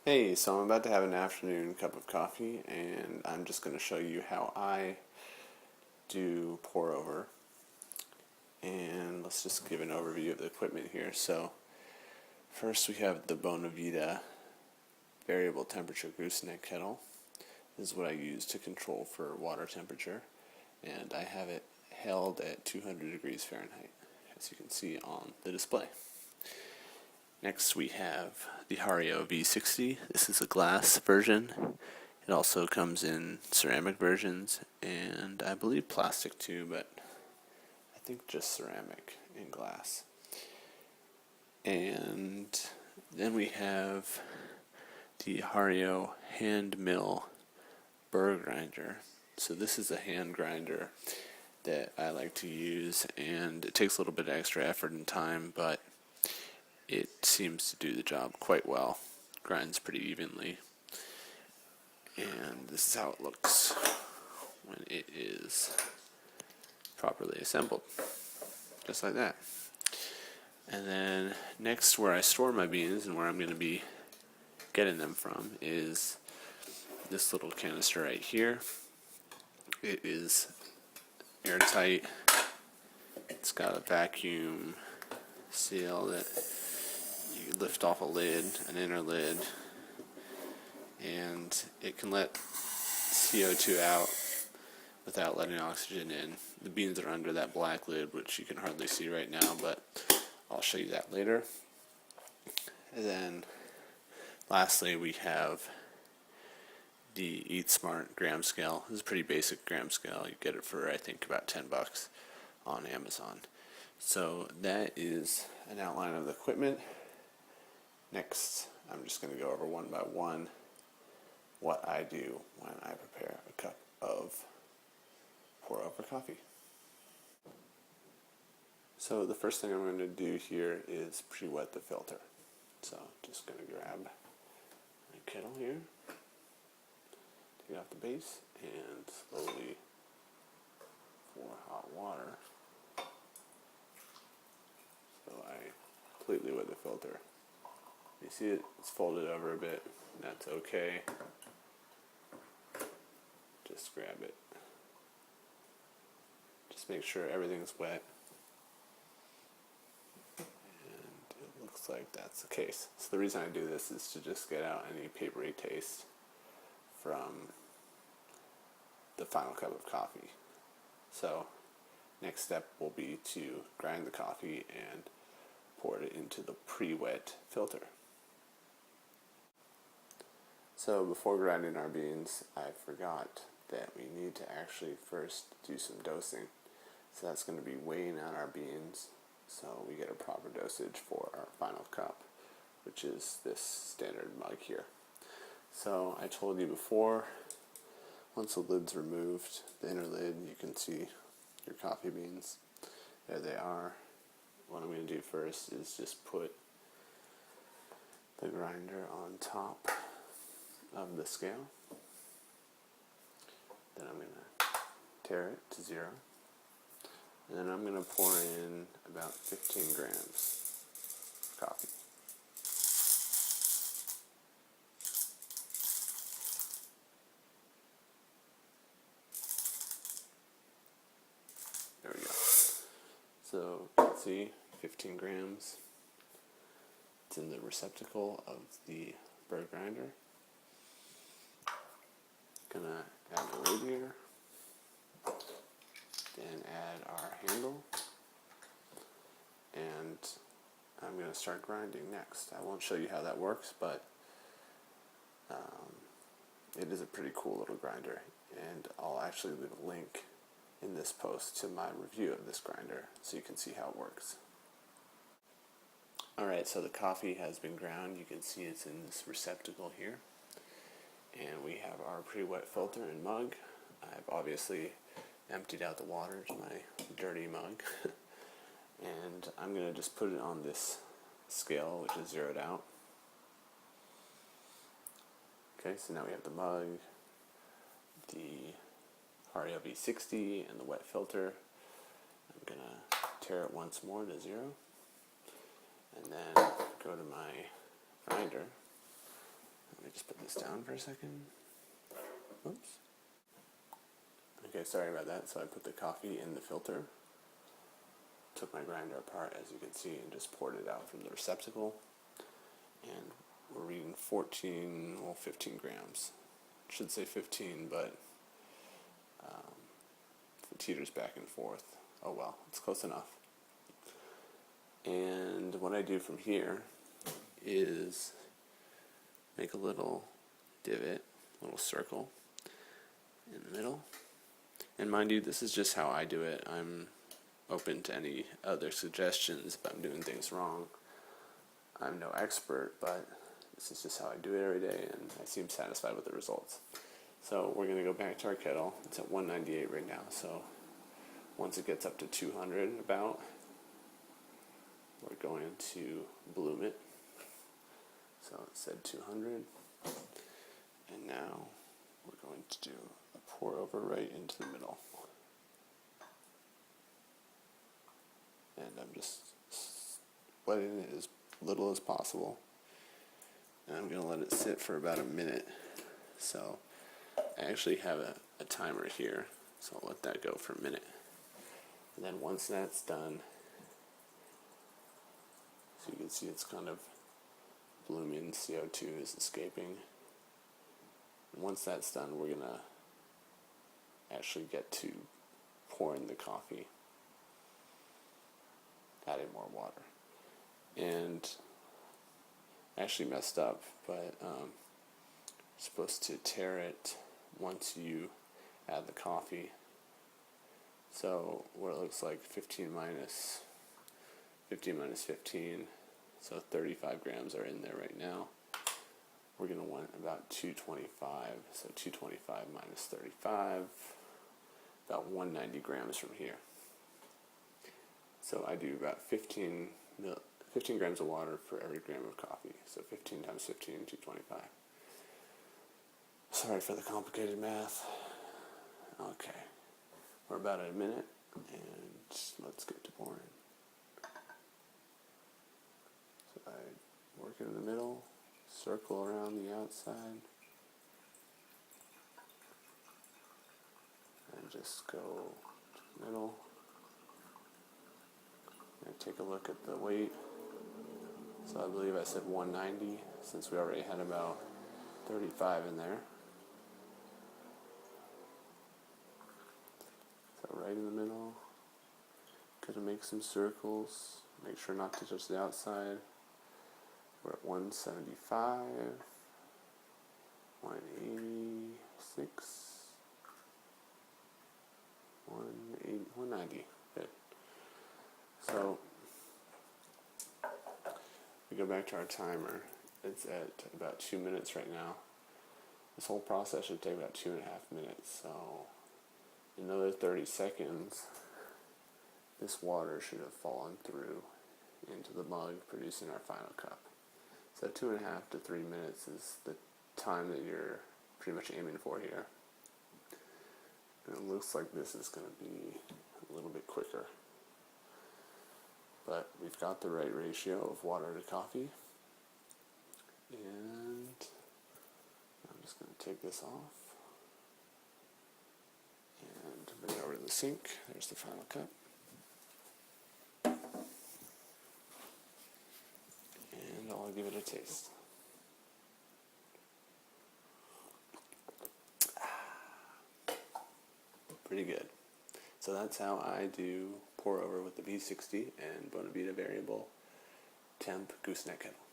Hey, so I'm about to have an afternoon cup of coffee, and I'm just going to show you how I do pour over. And let's just give an overview of the equipment here. So, first we have the Bonavita variable temperature gooseneck kettle. This is what I use to control for water temperature, and I have it held at 200 degrees Fahrenheit, as you can see on the display. Next we have the Hario V60. This is a glass version. It also comes in ceramic versions and I believe plastic too, but I think just ceramic and glass. And then we have the Hario hand mill burr grinder. So this is a hand grinder that I like to use, and it takes a little bit of extra effort and time, but it seems to do the job quite well. Grinds pretty evenly. And this is how it looks when it is properly assembled. Just like that. And then next, where I store my beans and where I'm going to be getting them from is this little canister right here. It is airtight. It's got a vacuum seal that you lift off a lid, an inner lid, and it can let CO2 out without letting oxygen in. The beans are under that black lid, which you can hardly see right now, but I'll show you that later. And then lastly, we have the Eat Smart gram scale. This is a pretty basic gram scale. You get it for, I think, about $10 on Amazon. So that is an outline of the equipment. Next, I'm just going to go over one by one what I do when I prepare a cup of pour over coffee. So the first thing I'm going to do here is pre-wet the filter. So just going to grab my kettle here, take it off the base, and slowly pour hot water. So I completely wet the filter. You see it's folded over a bit. That's okay. Just grab it. Just make sure everything's wet. And it looks like that's the case. So the reason I do this is to just get out any papery taste from the final cup of coffee. So next step will be to grind the coffee and pour it into the pre-wet filter. So before grinding our beans, I forgot that we need to actually first do some dosing. So that's going to be weighing out our beans so we get a proper dosage for our final cup, which is this standard mug here. So I told you before, once the lid's removed, the inner lid, you can see your coffee beans. There they are. What I'm going to do first is just put the grinder on top of the scale. Then I'm going to tare it to 0. And then I'm going to pour in about 15 grams of coffee. There we go. So you can see 15 grams. It's in the receptacle of the burr grinder. Gonna add the lid here, then add our handle, and I'm gonna start grinding next. I won't show you how that works, but it is a pretty cool little grinder, and I'll actually leave a link in this post to my review of this grinder so you can see how it works. Alright, so the coffee has been ground. You can see it's in this receptacle here. And we have our pre-wet filter and mug. I've obviously emptied out the water to my dirty mug. And I'm going to just put it on this scale, which is zeroed out. Okay, so now we have the mug, the Hario V60, and the wet filter. I'm going to tare it once more to 0. And then go to my grinder Let me just put this down for a second. Oops. Okay, sorry about that. So I put the coffee in the filter, took my grinder apart, as you can see, and just poured it out from the receptacle. And we're reading 15 grams. Should say 15, but if it teeters back and forth, oh well, it's close enough. And what I do from here is make a little divot, a little circle in the middle. And mind you, this is just how I do it. I'm open to any other suggestions if I'm doing things wrong. I'm no expert, but this is just how I do it every day, and I seem satisfied with the results. So we're going to go back to our kettle. It's at 198 right now, so once it gets up to 200 about, we're going to bloom it. So it said 200, and now we're going to do a pour over right into the middle. And I'm just wetting it as little as possible. And I'm going to let it sit for about a minute. So I actually have a timer here, so I'll let that go for a minute. And then once that's done, so you can see it's kind of blooming, CO2 is escaping. And once that's done, we're going to actually get to pouring the coffee, adding more water. And I actually messed up, but you're supposed to tare it once you add the coffee. So what it looks like 15 minus 15, so 35 grams are in there right now. We're going to want about 225, so 225 minus 35, about 190 grams from here. So I do about 15 grams of water for every gram of coffee, so 15 times 15, 225. Sorry for the complicated math. Okay, we're about at a minute, and let's get to pouring. So I work it in the middle, circle around the outside, and just go to the middle. And take a look at the weight. So I believe I said 190, since we already had about 35 in there. So right in the middle. Gonna make some circles. Make sure not to touch the outside. We're at 175, 186, 190. Good. So we go back to our timer. It's at about 2 minutes right now. This whole process should take about 2.5 minutes. So in another 30 seconds, this water should have fallen through into the mug, producing our final cup. So 2.5 to 3 minutes is the time that you're pretty much aiming for here. And it looks like this is going to be a little bit quicker. But we've got the right ratio of water to coffee. And I'm just going to take this off and bring it over to the sink. There's the final cup. And I'll give it a taste. Pretty good. So that's how I do pour over with the V60 and Bonavita variable temp gooseneck kettle.